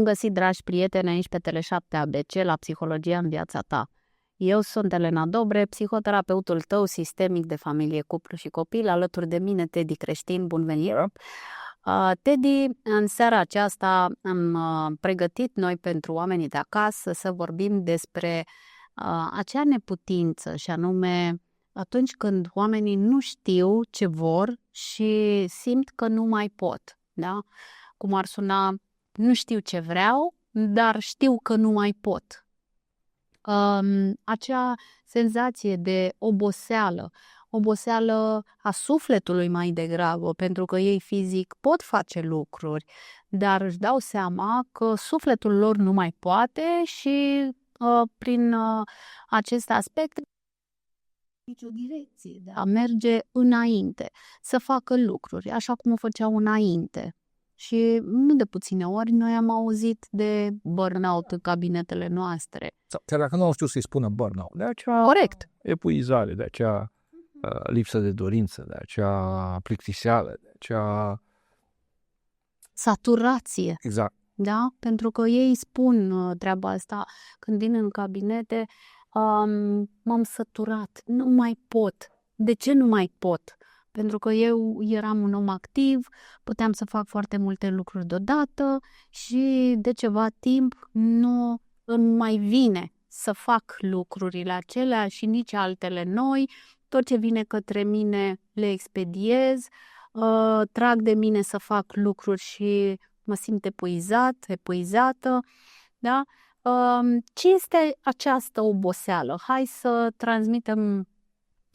găsit, dragi prieteni, aici pe Tele7 ABC la Psihologia în viața ta. Eu sunt Elena Dobre, psihoterapeutul tău sistemic de familie, cuplu și copil. Alături de mine Teddy Creștin, bun venit! Teddy, în seara aceasta am pregătit noi pentru oamenii de acasă să vorbim despre acea neputință, și anume atunci când oamenii nu știu ce vor și simt că nu mai pot. Da? Cum ar suna, nu știu ce vreau, dar știu că nu mai pot. Acea senzație de oboseală a sufletului mai degrabă, pentru că ei fizic pot face lucruri, dar își dau seama că sufletul lor nu mai poate și prin acest aspect nicio direcție de a merge înainte, să facă lucruri așa cum o făceau înainte. Și nu de puține ori noi am auzit de burnout în cabinetele noastre. Chiar dacă nu au știut să-i spună burnout, de acea Corect. epuizare, de acea lipsă de dorință, de acea plictiseală, de acea saturație. Exact. Da? Pentru că ei spun treaba asta când vin în cabinete, m-am săturat, nu mai pot. De ce nu mai pot? Pentru că eu eram un om activ, puteam să fac foarte multe lucruri deodată și de ceva timp nu îmi mai vine să fac lucrurile acelea și nici altele noi. Tot ce vine către mine le expediez, trag de mine să fac lucruri și mă simt epuizată. Da? Ce este această oboseală? Hai să transmitem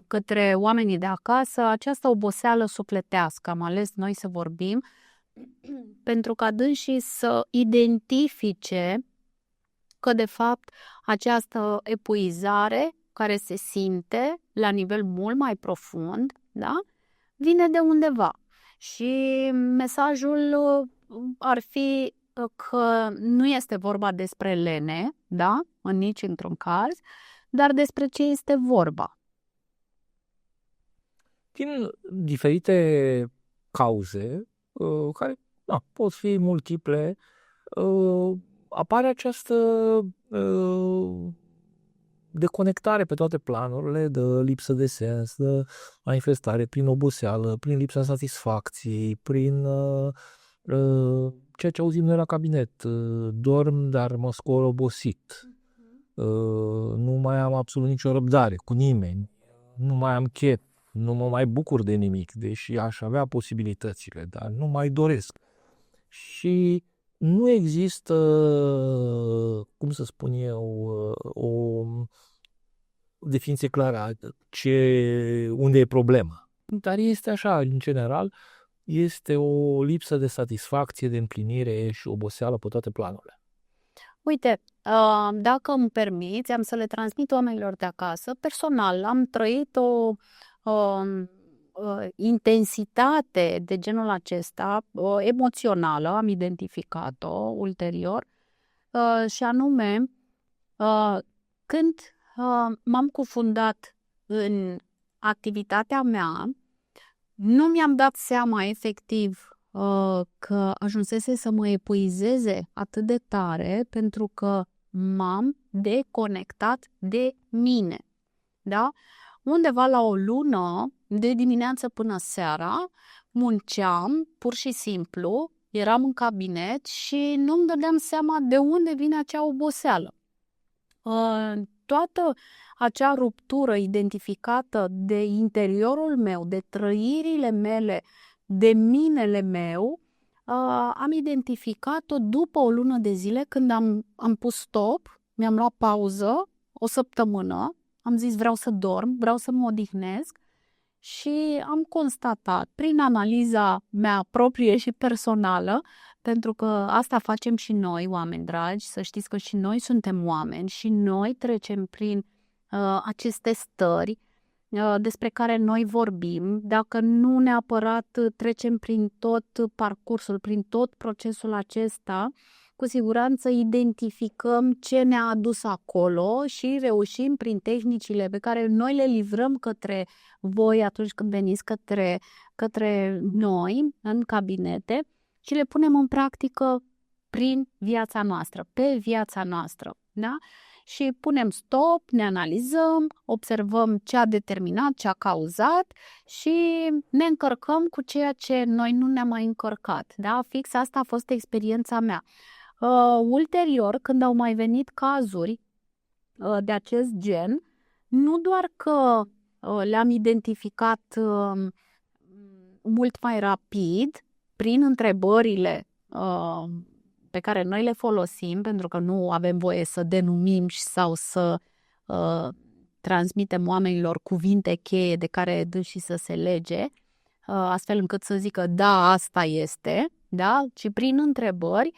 către oamenii de acasă această oboseală sufletească. Am ales noi să vorbim pentru ca dânsii să identifice că de fapt această epuizare care se simte la nivel mult mai profund, da? Vine de undeva. Și mesajul ar fi că nu este vorba despre lene, da? Nici într-un caz, dar despre ce este vorba. Din diferite cauze, care pot fi multiple, apare această deconectare pe toate planurile, de lipsă de sens, de manifestare prin oboseală, prin lipsa satisfacției, prin ceea ce auzim noi la cabinet. Dorm, dar mă scol obosit. Nu mai am absolut nicio răbdare cu nimeni. Nu mai am chef. Nu mă mai bucur de nimic, deși aș avea posibilitățile, dar nu mai doresc. Și nu există, cum să spun eu, o definiție clară a unde e problema. Dar este așa, în general, este o lipsă de satisfacție, de împlinire și oboseală pe toate planurile. Uite, dacă îmi permiți, am să le transmit oamenilor de acasă. Personal, am trăit o intensitate de genul acesta, emoțională, am identificat-o ulterior, și anume când m-am cufundat în activitatea mea, nu mi-am dat seama efectiv că ajunsese să mă epuizeze atât de tare pentru că m-am deconectat de mine. Da? Undeva la o lună, de dimineață până seara, munceam, pur și simplu, eram în cabinet și nu-mi dădeam seama de unde vine acea oboseală. Toată acea ruptură identificată de interiorul meu, de trăirile mele, de minele meu, am identificat-o după o lună de zile când am pus stop, mi-am luat pauză, o săptămână, am zis vreau să dorm, vreau să mă odihnesc și am constatat prin analiza mea proprie și personală, pentru că asta facem și noi, oameni dragi, să știți că și noi suntem oameni și noi trecem prin aceste stări despre care noi vorbim, dacă nu neapărat trecem prin tot parcursul, prin tot procesul acesta, cu siguranță identificăm ce ne-a adus acolo și reușim prin tehnicile pe care noi le livrăm către voi atunci când veniți către noi în cabinete și le punem în practică prin viața noastră, pe viața noastră, da? Și punem stop, ne analizăm, observăm ce a determinat, ce a cauzat și ne încărcăm cu ceea ce noi nu ne-am mai încărcat, da? Fix asta a fost experiența mea. Ulterior, când au mai venit cazuri de acest gen, nu doar că le-am identificat mult mai rapid prin întrebările pe care noi le folosim, pentru că nu avem voie să denumim sau să transmitem oamenilor cuvinte cheie de care dânsii să se lege, astfel încât să zică da, asta este, da? Ci prin întrebări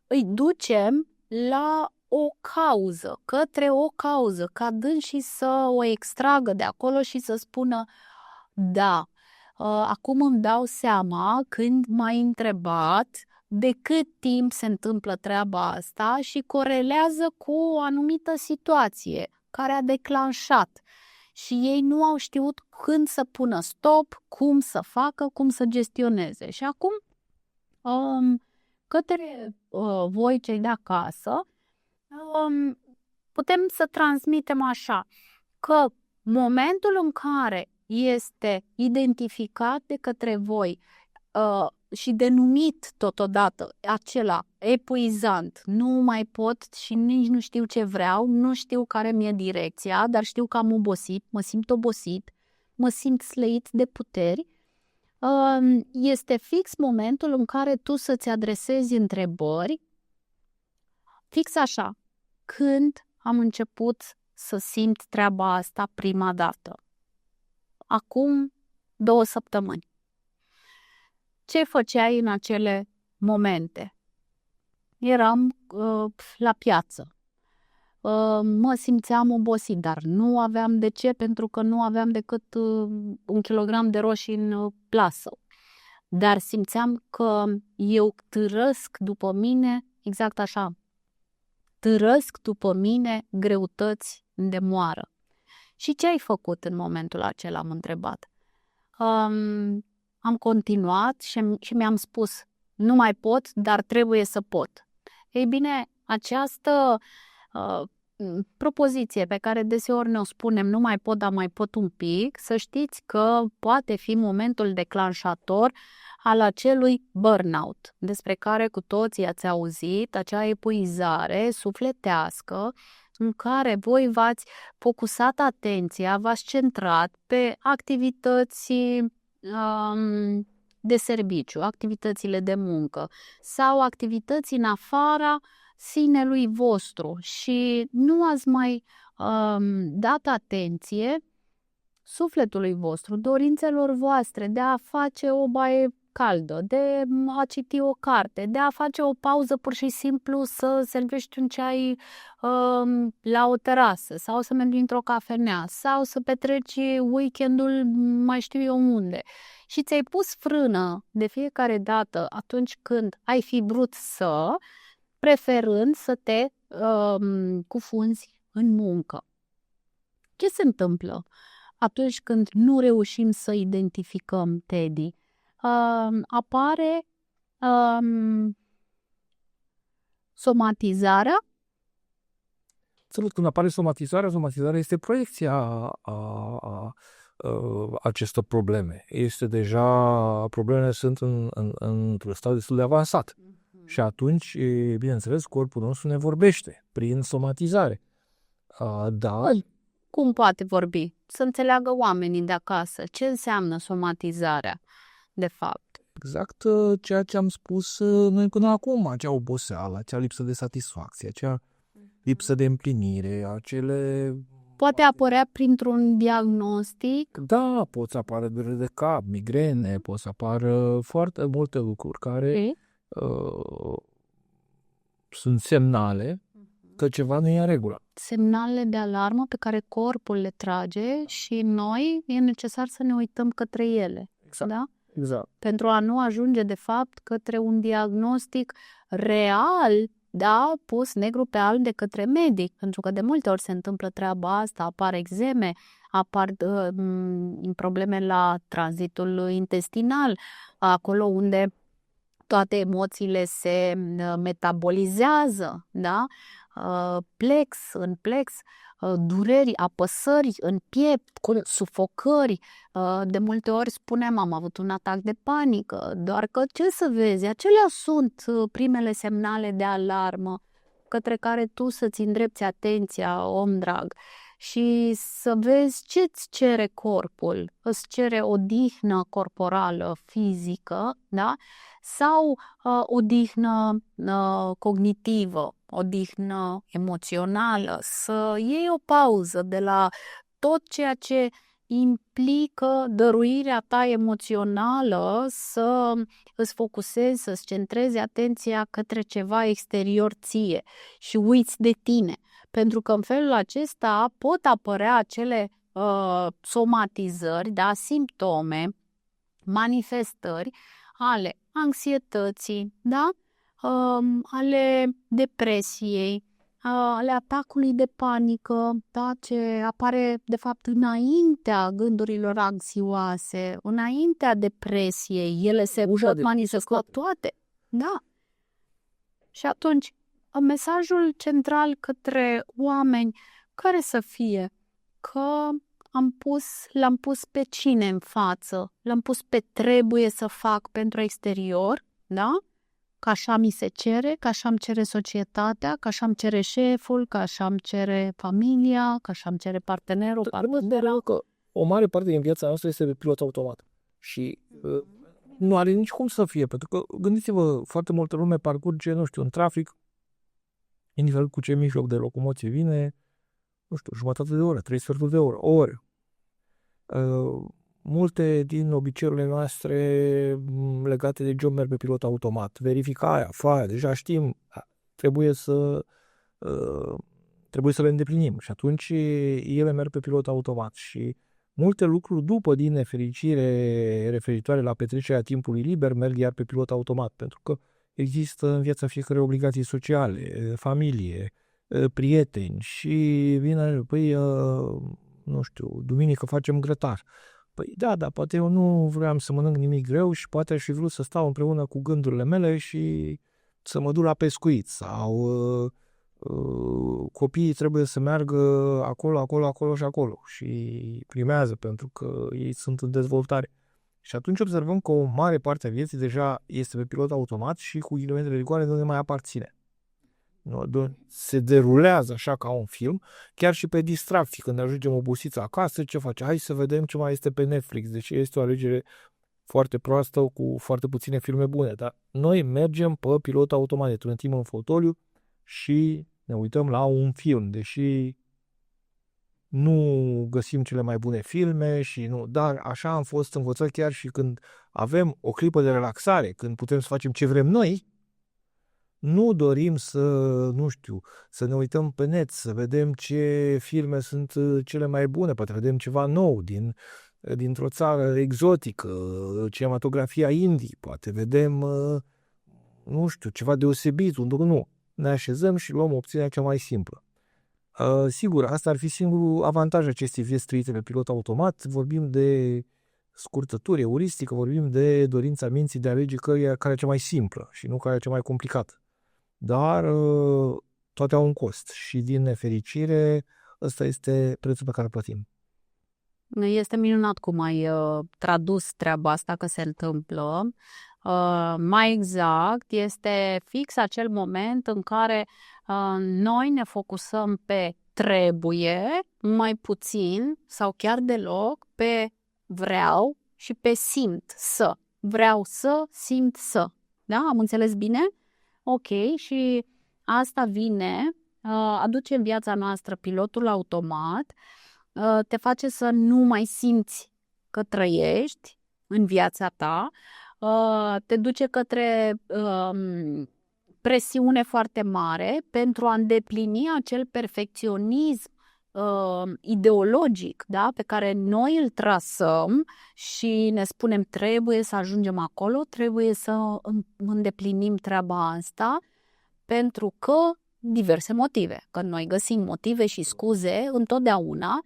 îi ducem la o cauză, către o cauză, ca dânsii să o extragă de acolo și să spună da, acum îmi dau seama când m-ai întrebat de cât timp se întâmplă treaba asta și corelează cu o anumită situație care a declanșat și ei nu au știut când să pună stop, cum să facă, cum să gestioneze. Și acum, către voi cei de acasă, putem să transmitem așa, că momentul în care este identificat de către voi și denumit totodată acela epuizant, nu mai pot și nici nu știu ce vreau, nu știu care mi-e direcția, dar știu că am obosit, mă simt obosit, mă simt slăit de puteri, este fix momentul în care tu să-ți adresezi întrebări, fix așa, când am început să simt treaba asta prima dată. Acum 2 săptămâni. Ce făceai în acele momente? Eram la piață. Mă simțeam obosit, dar nu aveam de ce, pentru că nu aveam decât 1 kilogram de roșii în plasă. Dar simțeam că eu târăsc după mine, exact așa, târăsc după mine greutăți de moară. Și ce ai făcut în momentul acela, am întrebat. Am continuat și mi-am spus, nu mai pot, dar trebuie să pot. Ei bine, această propoziție pe care deseori ne-o spunem, nu mai pot, dar mai pot un pic, să știți că poate fi momentul declanșator al acelui burnout, despre care cu toții ați auzit, acea epuizare sufletească, în care voi v-ați focusat atenția, v-ați centrat pe activități de serviciu, activitățile de muncă sau activități în afara sinelui vostru și nu ați mai dat atenție sufletului vostru, dorințelor voastre de a face o baie caldă, de a citi o carte, de a face o pauză pur și simplu să servești un ceai la o terasă sau să mergi într-o cafenea sau să petreci weekendul mai știu eu unde. Și ți-ai pus frână de fiecare dată atunci când ai fi vrut să, preferând să te cufunzi în muncă. Ce se întâmplă atunci când nu reușim să identificăm, Teddy? Apare somatizarea. Absolut, când apare somatizarea este proiecția acestor probleme. Problemele sunt într-un stadiu destul de avansat. Și atunci, bineînțeles, corpul nostru ne vorbește prin somatizare. Dar Cum poate vorbi? Să înțeleagă oamenii de acasă. Ce înseamnă somatizarea, de fapt? Exact ceea ce am spus noi până acum, acea oboseală, acea lipsă de satisfacție, acea lipsă de împlinire, acele... Poate apărea printr-un diagnostic? Da, pot să apară dureri de cap, migrene, pot să apară foarte multe lucruri care sunt semnale că ceva nu e în regulă. Semnale de alarmă pe care corpul le trage și noi e necesar să ne uităm către ele. Exact. Da? Exact. Pentru a nu ajunge, de fapt, către un diagnostic real, da, pus negru pe alb de către medic. Pentru că de multe ori se întâmplă treaba asta, apar exeme, apar probleme la tranzitul intestinal, acolo unde toate emoțiile se metabolizează, da? În plex, dureri, apăsări în piept, sufocări. De multe ori spunem, am avut un atac de panică, doar că ce să vezi, acelea sunt primele semnale de alarmă către care tu să-ți îndrepți atenția, om drag, și să vezi ce îți cere corpul. Îți cere odihnă corporală, fizică, da? Sau odihnă cognitivă, odihnă emoțională, să iei o pauză de la tot ceea ce implică dăruirea ta emoțională, să îți focusezi, să-ți centrezi atenția către ceva exterior ție și uiți de tine. Pentru că în felul acesta pot apărea acele somatizări, da, simptome, manifestări ale anxietății, da? Ale depresiei, ale atacului de panică, da? Ce apare de fapt înaintea gândurilor anxioase, înaintea depresiei, ele se pot manifesta toate. Da. Și atunci, mesajul central către oameni, care să fie? Că l-am pus pe cine în față? L-am pus pe trebuie să fac pentru exterior, da? Că așa mi se cere, că așa îmi cere societatea, că așa îmi cere șeful, că așa îmi cere familia, că așa îmi cere partenerul. Că o mare parte din viața noastră este pe pilot automat. Și nu are nici cum să fie, pentru că, gândiți-vă, foarte multă lume parcurge, nu știu, în trafic, indiferent cu ce mijloc de locomoție vine, nu știu, jumătate de oră, 3 sferturi de oră, o oră. Multe din obiceiurile noastre legate de job merg pe pilot automat. Verifica aia, faia, deja știm, trebuie să le îndeplinim și atunci ele merg pe pilot automat și multe lucruri după, din nefericire, referitoare la petrecerea timpului liber, merg iar pe pilot automat, pentru că există în viața fiecare obligații sociale, familie, prieteni și vine, păi, nu știu, duminică facem grătar. Păi da, dar poate eu nu vreau să mănânc nimic greu și poate aș fi vrut să stau împreună cu gândurile mele și să mă duc la pescuit sau copiii trebuie să meargă acolo și acolo și primează pentru că ei sunt în dezvoltare. Și atunci observăm că o mare parte a vieții deja este pe pilot automat și cu ghilimele de rigoare nu ne mai aparține. Se derulează așa ca un film, chiar și pe distracții. Când ajungem obosiți acasă, ce face? Hai să vedem ce mai este pe Netflix. Deci este o alegere foarte proastă cu foarte puține filme bune. Dar noi mergem pe pilot automat, ne trântim în fotoliu și ne uităm la un film. Deși nu găsim cele mai bune filme și nu, dar așa am fost învățat chiar și când avem o clipă de relaxare, când putem să facem ce vrem noi, nu dorim să, nu știu, să ne uităm pe net, să vedem ce filme sunt cele mai bune, poate vedem ceva nou dintr-o țară exotică, cinematografia indie, poate vedem, nu știu, ceva deosebit, nu. Ne așezăm și luăm opțiunea cea mai simplă. Sigur, asta ar fi singurul avantaj acestei vieți trăite pe pilot automat. Vorbim de scurtături, euristică, vorbim de dorința minții de a alege care e cea mai simplă și nu care e cea mai complicată. Dar toate au un cost și din nefericire ăsta este prețul pe care îl plătim. Este minunat cum ai tradus treaba asta că se întâmplă. Mai exact, este fix acel moment în care noi ne focusăm pe trebuie, mai puțin sau chiar deloc pe vreau și pe simt să. Vreau să, simt să. Da? Am înțeles bine? Ok, și asta aduce în viața noastră pilotul automat, te face să nu mai simți că trăiești în viața ta, te duce către presiune foarte mare pentru a îndeplini acel perfecționism ideologic, da, pe care noi îl trasăm și ne spunem trebuie să ajungem acolo, trebuie să îndeplinim treaba asta, pentru că diverse motive, că noi găsim motive și scuze întotdeauna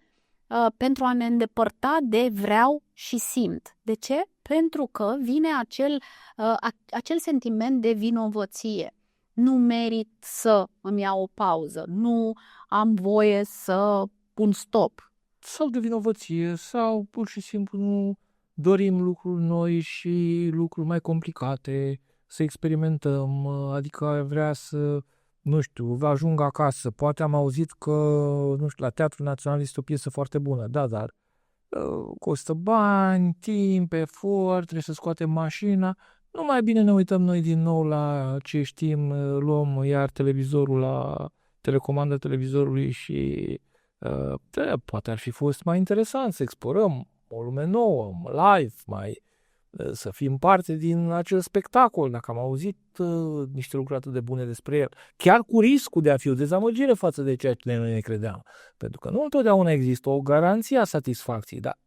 pentru a ne îndepărta de vreau și simt. De ce? Pentru că vine acel sentiment de vinovăție. Nu merit să îmi iau o pauză, nu am voie să pun stop. Sau de vinovăție, sau pur și simplu nu dorim lucruri noi și lucruri mai complicate, să experimentăm, adică ai vrea să, nu știu, ajung acasă, poate am auzit că, nu știu, la Teatrul Național este o piesă foarte bună, da, dar costă bani, timp, efort, trebuie să scoatem mașina. Nu mai bine ne uităm noi din nou la ce știm, luăm iar televizorul la telecomanda televizorului și poate ar fi fost mai interesant să explorăm o lume nouă, live, să fim parte din acel spectacol, dacă am auzit niște lucruri atât de bune despre el, chiar cu riscul de a fi o dezamăgire față de ceea ce noi ne credeam. Pentru că nu întotdeauna există o garanție a satisfacției, dar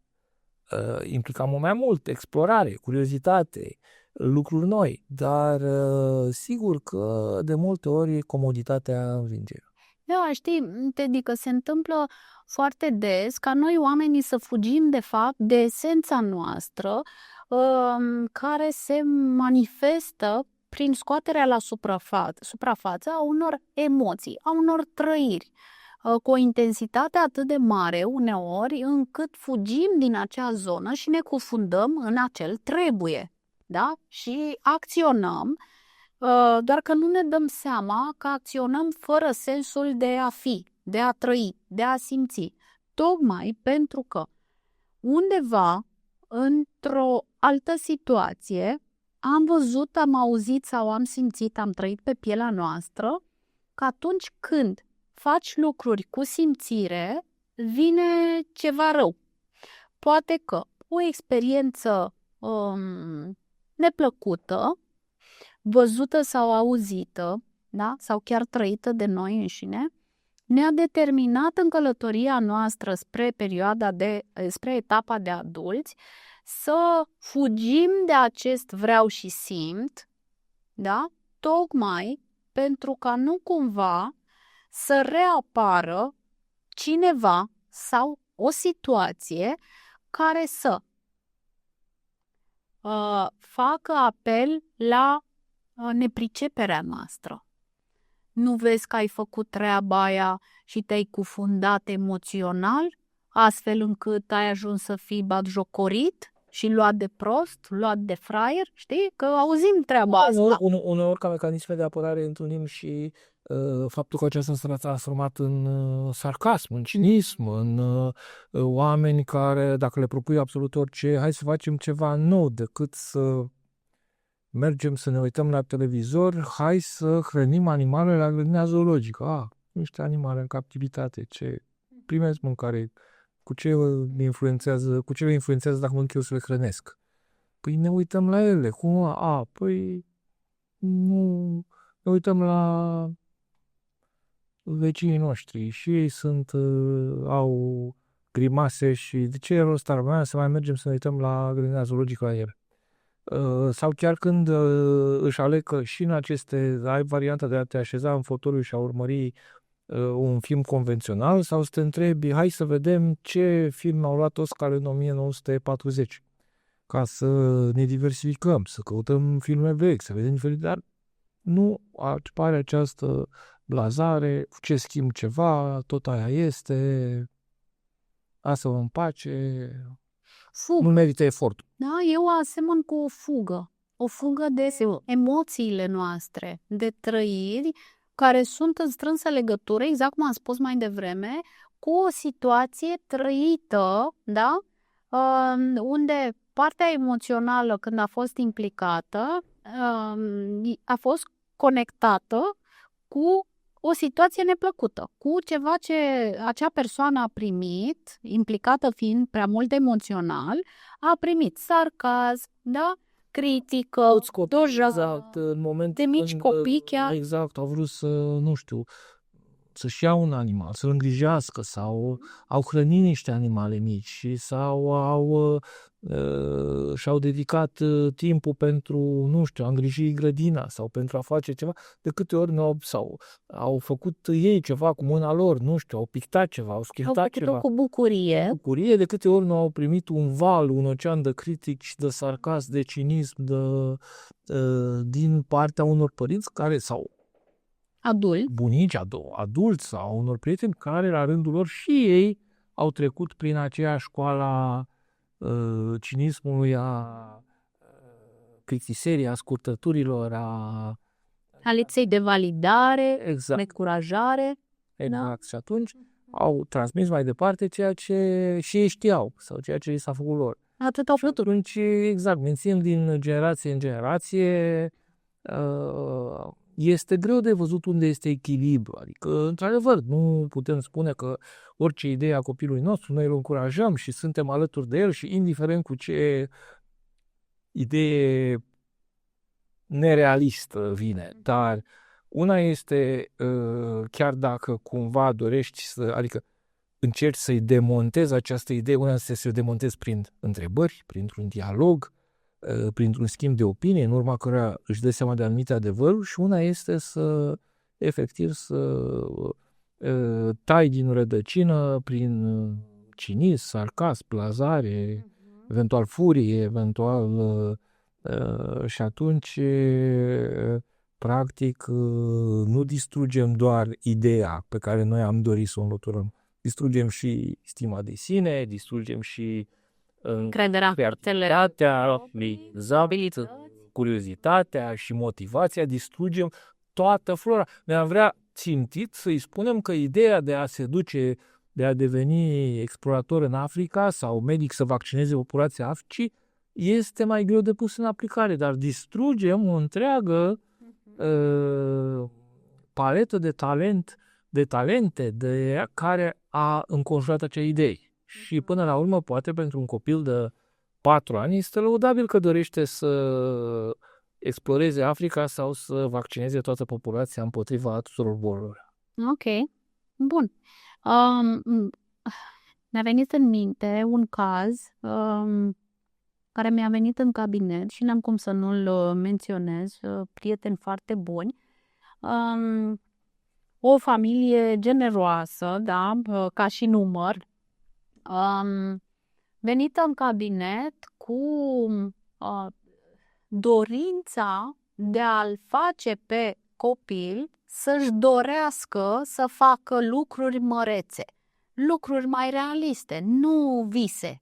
implica mult mai mult explorare, curiozitate, lucruri noi, dar sigur că de multe ori comoditatea învinge. Da, știi, Teddy, că se întâmplă foarte des ca noi oamenii să fugim de fapt de esența noastră care se manifestă prin scoaterea la suprafață a unor emoții, a unor trăiri, cu o intensitate atât de mare uneori încât fugim din acea zonă și ne cufundăm în acel trebuie, da? Și acționăm, doar că nu ne dăm seama că acționăm fără sensul de a fi, de a trăi, de a simți, tocmai pentru că undeva într-o altă situație am văzut, am auzit sau am simțit, am trăit pe pielea noastră că atunci când faci lucruri cu simțire, vine ceva rău. Poate că o experiență neplăcută, văzută sau auzită, da? Sau chiar trăită de noi înșine, ne-a determinat în călătoria noastră spre etapa de adulți să fugim de acest vreau și simt, da? Tocmai pentru ca nu cumva să reapară cineva sau o situație care să facă apel la nepriceperea noastră. Nu vezi că ai făcut treaba aia și te-ai cufundat emoțional, astfel încât ai ajuns să fii batjocorit și luat de prost, luat de fraier, știi? Că auzim treaba asta. Uneori, ca mecanisme de apărare, întâlnim și faptul că aceasta s-a transformat în sarcasm, în cinism, în oameni care, dacă le propui absolut orice, hai să facem ceva nou decât să mergem să ne uităm la televizor, hai să hrănim animalele la grădina zoologică. Niște animale în captivitate, ce primesc mâncare, cu ce le influențează dacă mănânc eu să le hrănesc? Păi ne uităm la ele, cum? Păi nu, ne uităm la vecinii noștri și ei au grimase și de ce e rost ar să mai mergem să ne uităm la grădina zoologică la ele? Sau chiar când își aleg că și în aceste ai varianta de a te așeza în fotoliu și a urmări un film convențional sau să te întrebi, hai să vedem ce film au luat Oscar în 1940 ca să ne diversificăm, să căutăm filme vechi, să vedem diferite, dar nu apare această blazare, cu ce schimb ceva, tot aia este, lasă-mă în pace, Fugă. nu merită efortul. Da, eu asemăn cu o fugă de emoțiile noastre, de trăiri care sunt în strânsă legătură, exact cum am spus mai devreme, cu o situație trăită, da? Unde partea emoțională, când a fost implicată, a fost conectată cu o situație neplăcută, cu ceva ce acea persoană a primit, implicată fiind prea mult emoțional, a primit sarcasm, da? Critică, Exact, în moment de mici copii chiar. Exact, au vrut să, nu știu, să-și ia un animal, să-l îngrijească sau au hrănit niște animale mici sau și-au dedicat timpul pentru, nu știu, a îngriji grădina sau pentru a face ceva, de câte ori au făcut ei ceva cu mâna lor, nu știu, au pictat ceva, au sculptat ceva. Au făcut-o cu bucurie. De câte ori nu au primit un val, un ocean de critici, de sarcasm, de cinism, din partea unor părinți care sau bunici, adulți sau unor prieteni care la rândul lor și ei au trecut prin aceeași școală a cinismului, a plictiserii, a scurtăturilor, a lipsei de validare, exact. Încurajare. Exact. Da? Și atunci au transmis mai departe ceea ce și ei știau sau ceea ce li s-a făcut lor. Atât au făcut. Atunci, exact, menținem din generație în generație. Este greu de văzut unde este echilibru. Adică, într-adevăr, nu putem spune că orice idee a copilului nostru, noi îl încurajăm și suntem alături de el și indiferent cu ce idee nerealistă vine. Dar una este, chiar dacă cumva dorești adică încerci să-i demontezi această idee, una este să o demontezi prin întrebări, printr-un dialog, printr-un schimb de opinie, în urma căruia își dă seama de anumite adevăruri, și una este să, efectiv, să tai din rădăcină prin cinism, sarcasm, blazare, eventual furie, eventual și atunci practic nu distrugem doar ideea pe care noi am dorit să o înlăturăm, distrugem și stima de sine, distrugem și creativitatea, curiozitatea și motivația, distrugem toată flora. Ne-am vrea țintit să-i spunem că ideea de a se duce, de a deveni explorator în Africa sau medic să vaccineze populația Africii este mai greu de pus în aplicare, dar distrugem o întreagă paletă de talente care a înconjurat acea idee. Și până la urmă, poate pentru un copil de 4 ani este lăudabil că dorește să exploreze Africa sau să vaccineze toată populația împotriva tuturor bolilor. Ok, bun. Mi-a venit în minte un caz care mi-a venit în cabinet și n-am cum să nu-l menționez, prieteni foarte buni. O familie generoasă, da, ca și număr, venită în cabinet cu dorința de a-l face pe copil să-și dorească să facă lucruri mărețe, lucruri mai realiste, nu vise.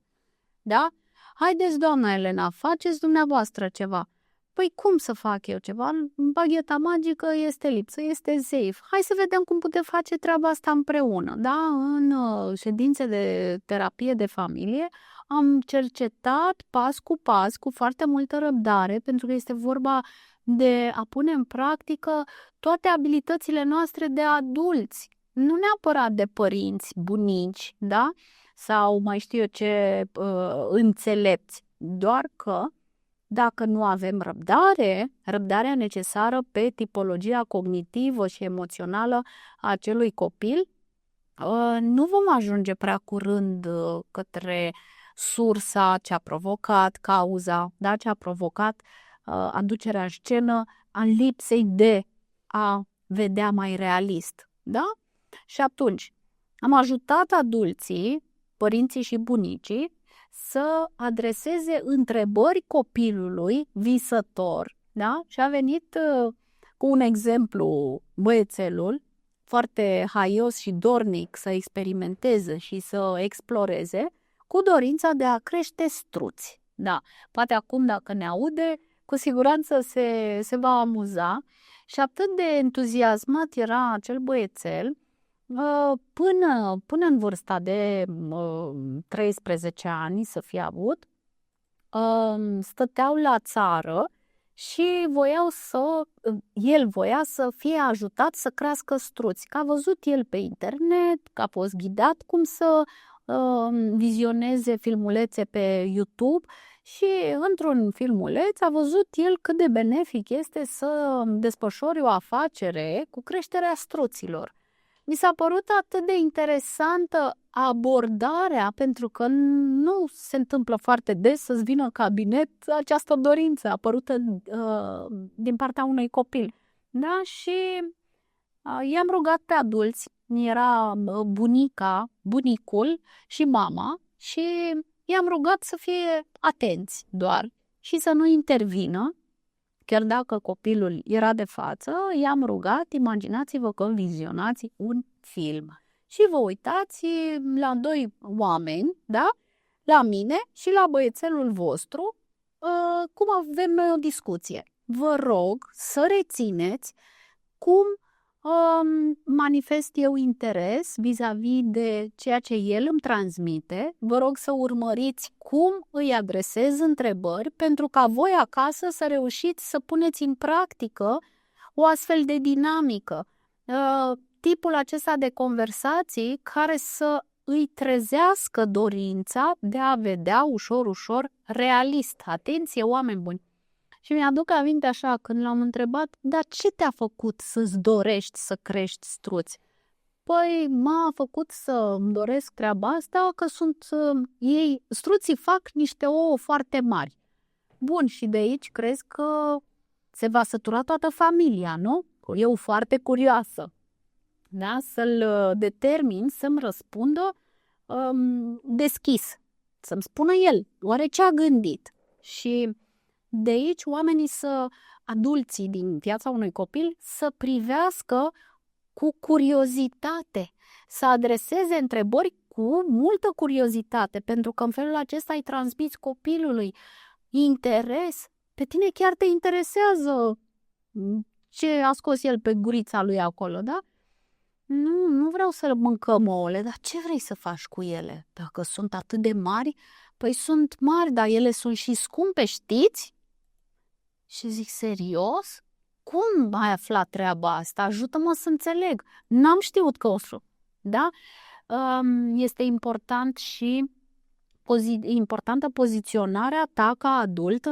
Da? Haideți, doamna Elena, faceți dumneavoastră ceva. Păi cum să fac eu ceva? Bagheta magică este lipsă, este safe. Hai să vedem cum putem face treaba asta împreună. Da? În ședințe de terapie de familie am cercetat pas cu pas, cu foarte multă răbdare, pentru că este vorba de a pune în practică toate abilitățile noastre de adulți, nu neapărat de părinți, bunici, da? Sau mai știu eu ce înțelepți, doar că dacă nu avem răbdarea necesară pe tipologia cognitivă și emoțională a acelui copil, nu vom ajunge prea curând către sursa ce a provocat, cauza, da? Ce a provocat aducerea în scenă a lipsei de a vedea mai realist. Da? Și atunci am ajutat adulții, părinții și bunicii, să adreseze întrebări copilului visător, da? Și a venit cu un exemplu băiețelul, foarte haios și dornic să experimenteze și să exploreze, cu dorința de a crește struți. Da, poate acum dacă ne aude, cu siguranță se va amuza. Și atât de entuziasmat era acel băiețel, până în vârsta de 13 ani să fie avut, stăteau la țară și el voia să fie ajutat să crească struți. Că a văzut el pe internet, că a fost ghidat cum să vizioneze filmulețe pe YouTube și într-un filmuleț a văzut el cât de benefic este să desfășori o afacere cu creșterea struților. mi s-a părut atât de interesantă abordarea, pentru că nu se întâmplă foarte des să-ți vină în cabinet această dorință apărută din partea unui copil. Da? Și i-am rugat pe adulți, era bunica, bunicul și mama, și i-am rugat să fie atenți doar și să nu intervină. Chiar dacă copilul era de față, i-am rugat, imaginați-vă că vizionați un film și vă uitați la doi oameni, da? La mine și la băiețelul vostru, cum avem noi o discuție. Vă rog să rețineți cum manifest eu interes vis-a-vis de ceea ce el îmi transmite. Vă rog să urmăriți cum îi adresez întrebări pentru ca voi acasă să reușiți să puneți în practică o astfel de dinamică. Tipul acesta de conversații care să îi trezească dorința de a vedea ușor realist. Atenție, oameni buni! Și mi-aduc aminte așa, când l-am întrebat, dar ce te-a făcut să-ți dorești să crești struți? Păi m-a făcut să îmi doresc treaba asta, că struții fac niște ouă foarte mari. Bun, și de aici crezi că se va sătura toată familia, nu? Eu foarte curioasă, da? Să-l determin să-mi răspundă deschis, să-mi spună el, oare ce a gândit? Și de aici adulții din viața unui copil să privească cu curiozitate, să adreseze întrebări cu multă curiozitate, pentru că în felul acesta îi transmiți copilului interes. Pe tine chiar te interesează ce a scos el pe gurița lui acolo, da? Nu vreau să mâncăm ouăle, dar ce vrei să faci cu ele? Dacă sunt atât de mari, păi sunt mari, dar ele sunt și scumpe, știți? Și zic, serios? Cum ai aflat treaba asta? Ajută-mă să înțeleg. N-am știut că o să... Da? Este important și importantă poziționarea ta ca adult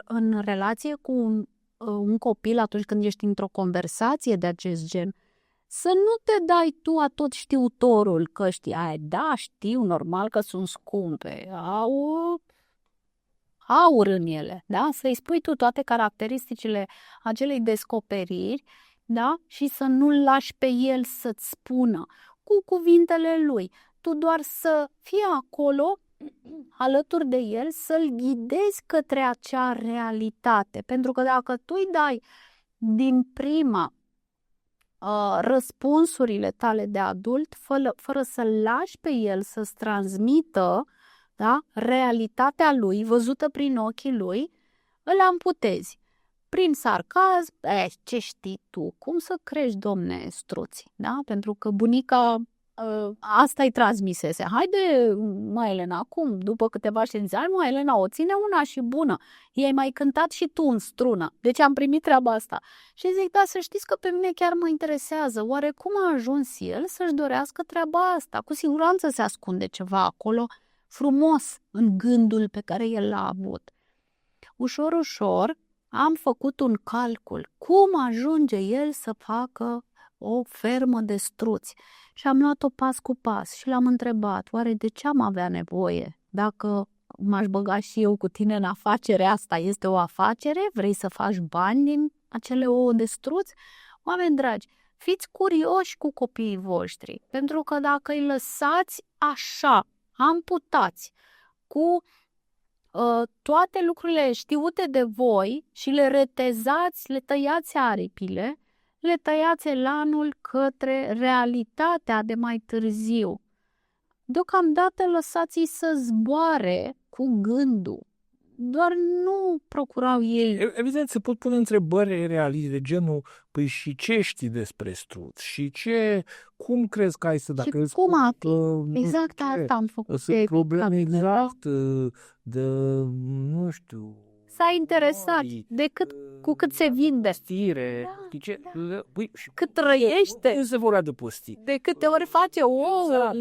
în relație cu un copil atunci când ești într-o conversație de acest gen. Să nu te dai tu a tot știutorul, că știi, da, știu, normal că sunt scumpe, au aur în ele, da? Să-i spui tu toate caracteristicile acelei descoperiri, da? Și să nu-l lași pe el să-ți spună cu cuvintele lui. Tu doar să fii acolo alături de el, să-l ghidezi către acea realitate. Pentru că dacă tu îi dai din prima răspunsurile tale de adult, fără să-l lași pe el să-ți transmită, da, realitatea lui, văzută prin ochii lui, îl amputezi. Prin sarcasm, ce știi tu? Cum să crești, domne, struți? Da? Pentru că bunica asta îi transmisese. Haide, mă, Elena, acum, după câteva ședințe, mă, Elena, o ține una și bună. I-ai mai cântat și tu în strună. Deci am primit treaba asta. Și zic, da, să știți că pe mine chiar mă interesează. Oare cum a ajuns el să-și dorească treaba asta? Cu siguranță se ascunde ceva acolo frumos în gândul pe care el l-a avut. Ușor am făcut un calcul. Cum ajunge el să facă o fermă de struți? Și am luat-o pas cu pas și l-am întrebat, oare de ce am avea nevoie? Dacă m-aș băga și eu cu tine în afacerea asta, este o afacere? Vrei să faci bani din acele ouă de struți? Oameni dragi, fiți curioși cu copiii voștri, pentru că dacă îi lăsați așa, amputați, cu toate lucrurile știute de voi și le retezați, le tăiați aripile, le tăiați elanul către realitatea de mai târziu. Deocamdată lăsați-i să zboare cu gândul. Doar nu procurau ei. Evident, se pot pune întrebări realiste de genul, păi și ce știi despre struț? Și cum crezi că ai să... Dacă și cum exact asta am făcut. Sunt probleme exact de, nu știu... S-a interesat cu cât se vinde. Postire. Da. Cât trăiește. Nu se vor adăposti. De câte ori face ouă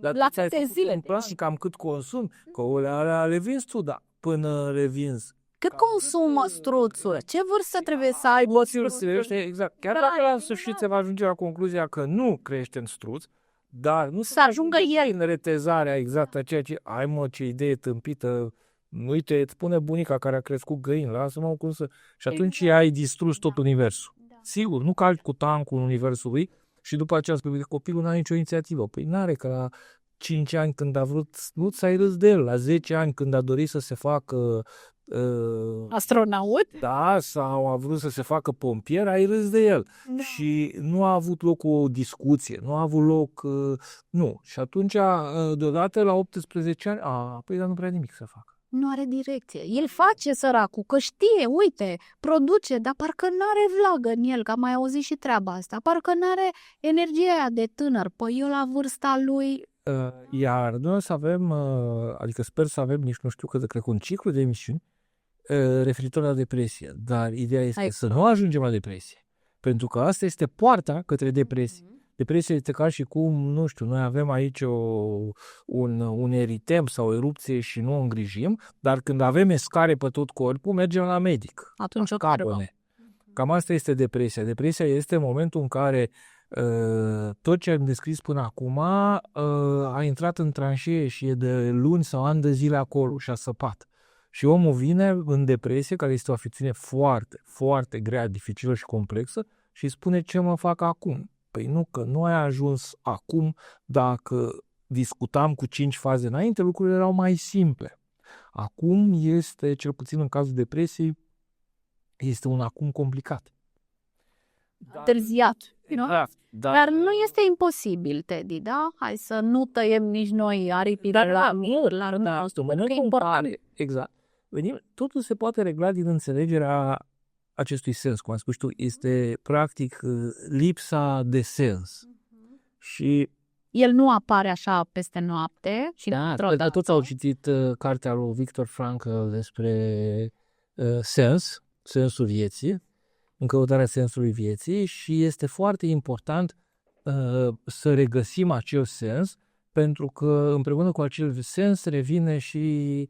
la câte zile. Cam cât consum, că alea le vinzi tu, da. Până le vinzi, Cât consumă struțul? Ce vârstă trebuie să aibă struțul? Exact. Chiar dacă la sfârșit se va ajunge la concluzia că nu crește în struț, dar nu Să ajungă el. în retezarea exactă a ceea ce ai, mă, ce idee tâmpită. Uite, îți spune bunica care a crescut găini, lasă-mă cum să... Și atunci ai distrus tot universul. Sigur, nu calci cu tancul universului și după aceea spui că copilul n-are nicio inițiativă. Păi n-are, că la 5 ani când a vrut să ai râs de el, la 10 ani când a dorit să se facă Astronaut? da, sau a vrut să se facă pompier, ai râs de el. Da. Și nu a avut loc o discuție, nu a avut loc, nu. Și atunci, deodată, la 18 ani, păi dar nu prea nimic să facă. Nu are direcție. El face săracul, că știe, uite, produce, dar parcă n-are vlagă în el, că am mai auzit și treaba asta. Parcă n-are energia aia de tânăr. Păi eu la vârsta lui... Iar noi o să avem, adică sper să avem, nici nu știu cât, cred că un ciclu de emisiuni referitor la depresie. Dar ideea este să nu ajungem la depresie. Pentru că asta este poarta către depresie. Depresia este ca și cum, nu știu, noi avem aici un eritem sau o erupție și nu o îngrijim, dar când avem escare pe tot corpul, mergem la medic. Atunci o capăne. Cam asta este depresia. Depresia este momentul în care tot ce am descris până acum a intrat în tranșee și e de luni sau ani de zile acolo și a săpat. Și omul vine în depresie, care este o afecțiune foarte, foarte grea, dificilă și complexă, și spune ce mă fac acum. Păi nu, că nu ai ajuns acum. Dacă discutam cu 5 faze înainte, lucrurile erau mai simple. Acum este, cel puțin în cazul depresiei, este un acum complicat. Târziat. Dar nu este imposibil, Teddy, da? Hai să nu tăiem nici noi aripile la rândul nostru. Exact. Totul se poate regla din înțelegerea acestui sens, cum am spus tu, este practic lipsa de sens. Și el nu apare așa peste noapte. Și dar toți au citit cartea lui Viktor Frankl despre sensul vieții, în căutarea sensului vieții, și este foarte important să regăsim acel sens, pentru că împreună cu acel sens revine și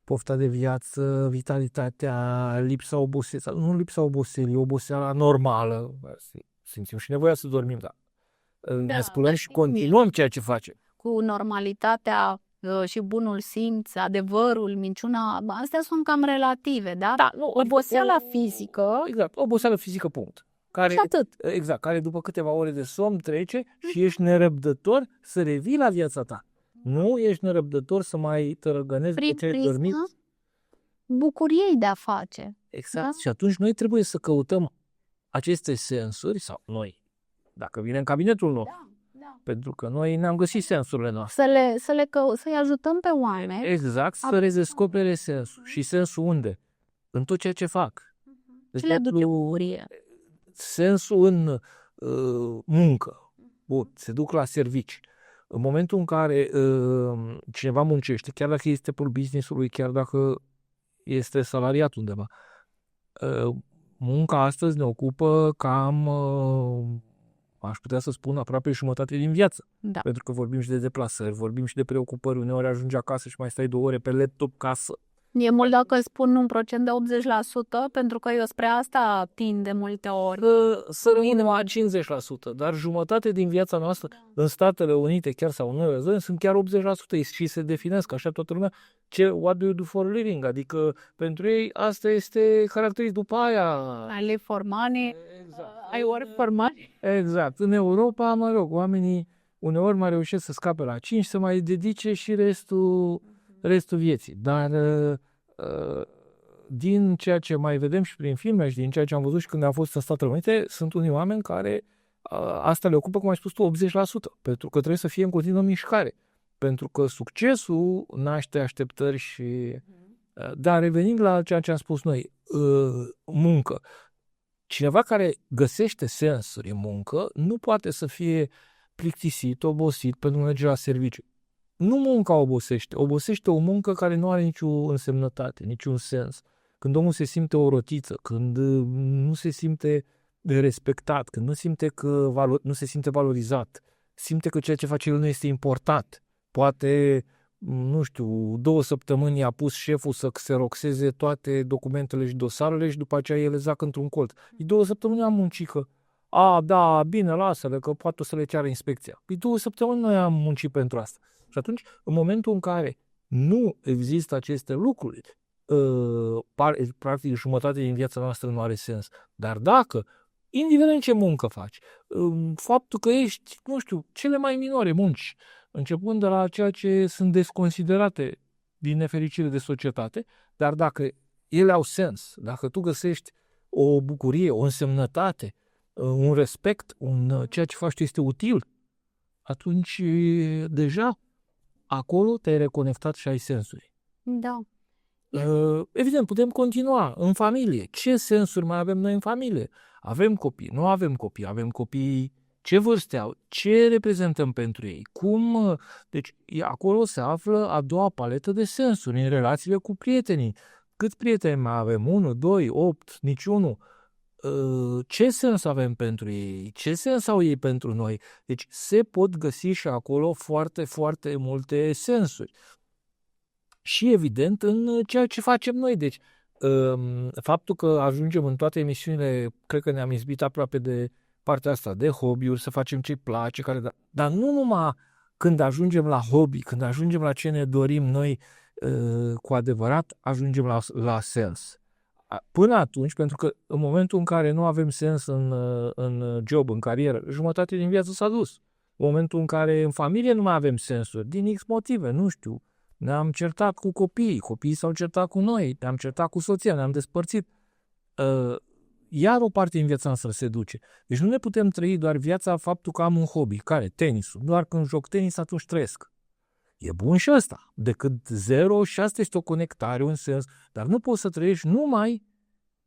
pofta de viață, vitalitatea, lipsa oboselii, nu lipsa oboselii, oboseala normală, simțim și nevoia să dormim, dar ne spulăm și continuăm ceea ce facem. Cu normalitatea și bunul simț, adevărul, minciuna, astea sunt cam relative, da? Da, oboseala fizică. Exact, oboseală fizică, punct. Care, și atât. Exact, care după câteva ore de somn trece și ești nerăbdător să revii la viața ta. Nu ești nerăbdător să mai tărăgănezi de ce ai dormit. Bucuriei de a face. Exact. Da? Și atunci noi trebuie să căutăm aceste sensuri, sau noi, dacă vine în cabinetul nostru. Da. Pentru că noi ne-am găsit sensurile noastre. Să-i ajutăm pe oameni. Exact, să redescopere sensul. Și sensul unde? În tot ceea ce fac. Ce le duce bucurie? Sensul în muncă. Bun, se duc la servici. În momentul în care cineva muncește, chiar dacă este pe business-ului, chiar dacă este salariat undeva, munca astăzi ne ocupă cam, aș putea să spun, aproape jumătate din viață. Da. Pentru că vorbim și de deplasări, vorbim și de preocupări. Uneori ajungi acasă și mai stai 2 ore pe laptop ca să... E mult dacă spun un procent de 80%, pentru că eu spre asta tind de multe ori. Să rămânem la 50%, dar jumătate din viața noastră în Statele Unite, chiar sau în Noua Zeelandă, sunt chiar 80% și se definesc așa toată lumea. What do you do for a living? Adică pentru ei asta este caracteristic. După aia... I live for money, exact. I work for money. Exact. În Europa, mă rog, oamenii uneori mai reușesc să scape la 5, să mai dedice și restul vieții. Dar din ceea ce mai vedem și prin filme și din ceea ce am văzut și când am fost în Statele Unite, sunt unii oameni care asta le ocupă, cum ai spus tu, 80%, pentru că trebuie să fie în continuă mișcare. Pentru că succesul naște așteptări și... Dar revenind la ceea ce am spus noi, muncă. Cineva care găsește sensuri în muncă nu poate să fie plictisit, obosit pentru a merge la serviciu. Nu munca obosește o muncă care nu are nicio însemnătate, niciun sens. Când omul se simte o rotiță, când nu se simte respectat, când nu se simte valorizat, simte că ceea ce face el nu este important. Poate nu știu, 2 săptămâni a pus șeful să xeroxeze toate documentele și dosarele și după aceea ele zac într-un colț. 2 săptămâni am muncit că, da, bine, lasă-le, că poate o să le ceară inspecția. 2 săptămâni noi am muncit pentru asta. Și atunci, în momentul în care nu există aceste lucruri, practic jumătate din viața noastră nu are sens. Dar dacă, indiferent ce muncă faci, faptul că ești, nu știu, cele mai minore munci, începând de la ceea ce sunt desconsiderate din nefericire de societate, dar dacă ele au sens, dacă tu găsești o bucurie, o însemnătate, un respect, ceea ce faci tu este util, atunci deja acolo te-ai reconectat și ai sensuri. Da. Evident, putem continua în familie. Ce sensuri mai avem noi în familie? Avem copii, nu avem copii, avem copii, ce vârste au, ce reprezentăm pentru ei, cum... Deci acolo se află a doua paletă de sensuri în relațiile cu prietenii. Câți prieteni mai avem? 1, 2, 8, niciunul. Ce sens avem pentru ei? Ce sens au ei pentru noi? Deci se pot găsi și acolo foarte, foarte multe sensuri. Și evident în ceea ce facem noi. Deci faptul că ajungem în toate emisiunile, cred că ne-am izbit aproape de partea asta, de hobby-uri, să facem ce-i place, dar nu numai când ajungem la hobby, când ajungem la ce ne dorim noi cu adevărat, ajungem la sens. Până atunci, pentru că în momentul în care nu avem sens în job, în carieră, jumătate din viață s-a dus. În momentul în care în familie nu mai avem sensuri, din X motive, nu știu, ne-am certat cu copiii s-au certat cu noi, ne-am certat cu soția, ne-am despărțit. Iar o parte din viața noastră se duce. Deci nu ne putem trăi doar viața faptul că am un hobby, care tenisul. Doar când joc tenis, atunci trăiesc. E bun și ăsta, decât zero și asta este o conectare, un sens, dar nu poți să trăiești numai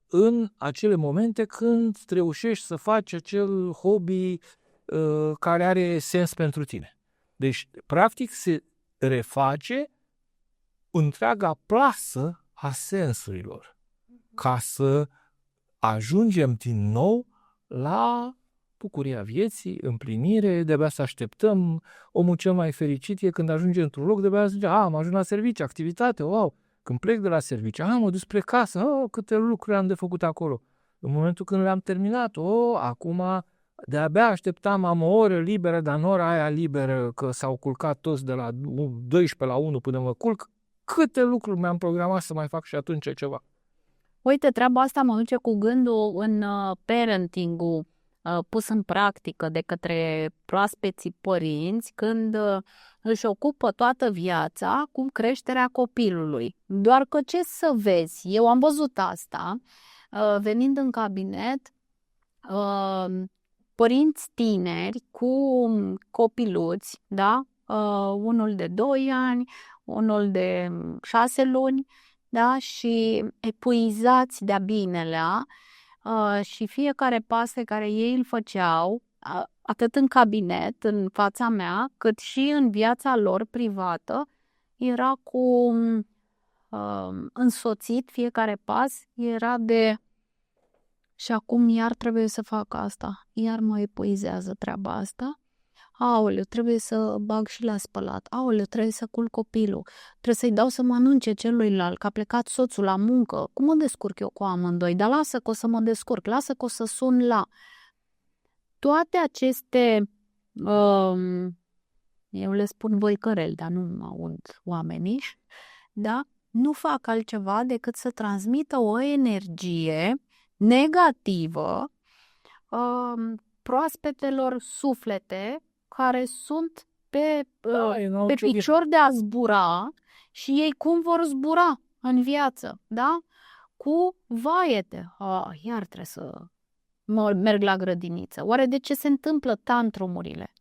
în acele momente când reușești să faci acel hobby care are sens pentru tine. Deci, practic, se reface întreaga plasă a sensurilor ca să ajungem din nou la bucuria vieții, împlinire, de-abia să așteptăm. Omul cel mai fericit e când ajunge într-un loc, de-abia să zice, am ajuns la serviciu, activitate, wow, când plec de la serviciu, mă duc spre casă, câte lucruri am de făcut acolo. În momentul când le-am terminat, acum de-abia așteptam, am o oră liberă, dar în ora aia liberă, că s-au culcat toți de la 12 la 1 până mă culc, câte lucruri mi-am programat să mai fac și atunci ceva. Uite, treaba asta mă duce cu gândul în parenting-ul pus în practică de către proaspeții părinți când își ocupă toată viața cu creșterea copilului. Doar că ce să vezi, eu am văzut asta venind în cabinet, părinți tineri cu copiluți, da? Unul de 2 ani, unul de 6 luni, da? Și epuizați de-a binelea și fiecare pas pe care ei îl făceau, atât în cabinet, în fața mea, cât și în viața lor privată, era cu însoțit, fiecare pas era de și acum iar trebuie să fac asta, iar mă epuizează treaba asta. Aoleu, trebuie să bag și la spălat. Aoleu, trebuie să culc copilul. Trebuie să-i dau să mănânce celuilalt, că a plecat soțul la muncă. Cum mă descurc eu cu amândoi? Dar lasă că o să mă descurc, lasă că o să sun la... Toate aceste, eu le spun voicăreli, dar nu mă aud oamenii, da? Nu fac altceva decât să transmită o energie negativă proaspetelor suflete care sunt pe picior de a zbura și ei cum vor zbura în viață, da? Cu vaiete. Iar trebuie să merg la grădiniță. Oare de ce se întâmplă tantrumurile?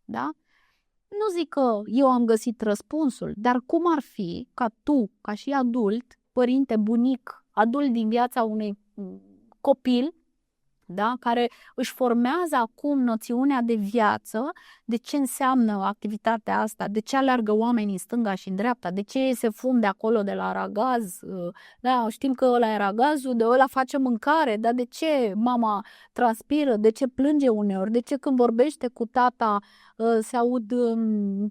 Da? Nu zic că eu am găsit răspunsul, dar cum ar fi ca tu, ca și adult, părinte, bunic, adult din viața unui copil, da? Care își formează acum noțiunea de viață, de ce înseamnă activitatea asta, de ce alergă oamenii în stânga și în dreapta, de ce iese fum de acolo de la aragaz, da, știm că ăla e aragazul, de ăla face mâncare, dar de ce mama transpiră, de ce plânge uneori, de ce când vorbește cu tata se aud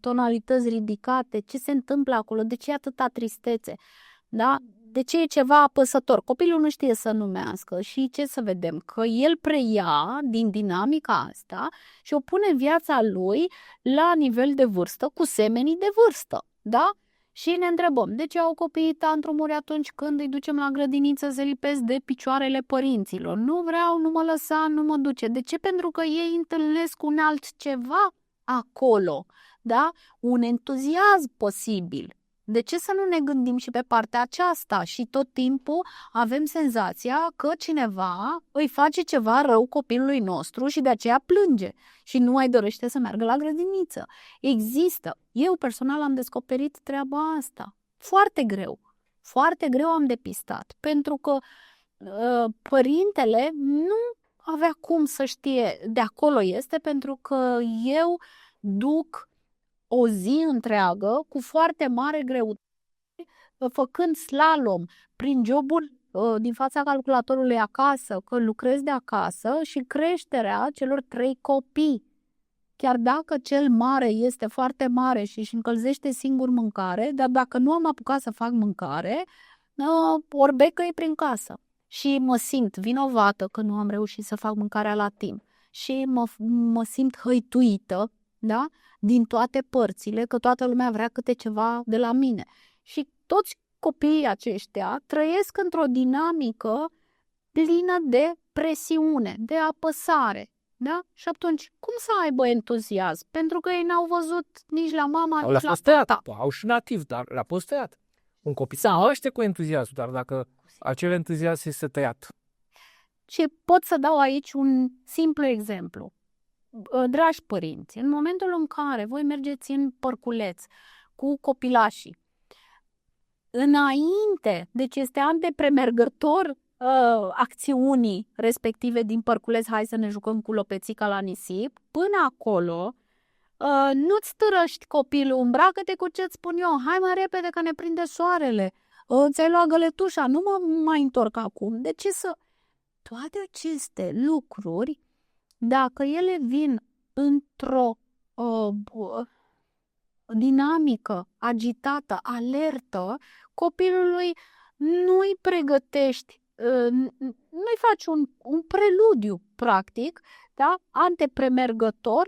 tonalități ridicate, ce se întâmplă acolo, de ce e atâta tristețe, da? De ce e ceva apăsător? Copilul nu știe să numească și ce să vedem? Că el preia din dinamica asta și o pune în viața lui la nivel de vârstă, cu semenii de vârstă, da? Și ne întrebăm, de ce au copiii tantrumuri atunci când îi ducem la grădiniță să lipesc de picioarele părinților? Nu vreau, nu mă lăsa, nu mă duce. De ce? Pentru că ei întâlnesc un altceva acolo, da? Un entuziasm posibil. De ce să nu ne gândim și pe partea aceasta? Și tot timpul avem senzația că cineva îi face ceva rău copilului nostru și de aceea plânge și nu mai dorește să meargă la grădiniță. Există. Eu personal am descoperit treaba asta. Foarte greu am depistat, pentru că părintele nu avea cum să știe de acolo este, pentru că eu duc o zi întreagă cu foarte mare greutate, făcând slalom prin jobul din fața calculatorului acasă, că lucrez de acasă, și creșterea celor 3 copii. Chiar dacă cel mare este foarte mare și își încălzește singur mâncare, dar dacă nu am apucat să fac mâncare, orbecă-i prin casă. Și mă simt vinovată că nu am reușit să fac mâncarea la timp. Și mă simt hăituită, da? Din toate părțile, că toată lumea vrea câte ceva de la mine. Și toți copiii aceștia trăiesc într-o dinamică plină de presiune, de apăsare. Da? Și atunci, cum să aibă entuziasm? Pentru că ei n-au văzut nici la mama, nici la tata. Au și nativ, dar l-a fost tăiat. Un copil se naște cu entuziasm, dar dacă acel entuziasm este tăiat. Și pot să dau aici un simplu exemplu. Dragi părinți, în momentul în care voi mergeți în părculeț cu copilașii, înainte, deci este antepremergător acțiunii respective din părculeț, hai să ne jucăm cu lopețica la nisip, până acolo nu-ți târăști copilul, îmbracă-te cu ce-ți spun eu, hai mai repede că ne prinde soarele, ți-ai luat găletușa, nu mă mai întorc acum. De ce să... Toate aceste lucruri, dacă ele vin într-o dinamică, agitată, alertă, copilului nu-i pregătești, nu-i faci un preludiu, practic, da? Antepremergător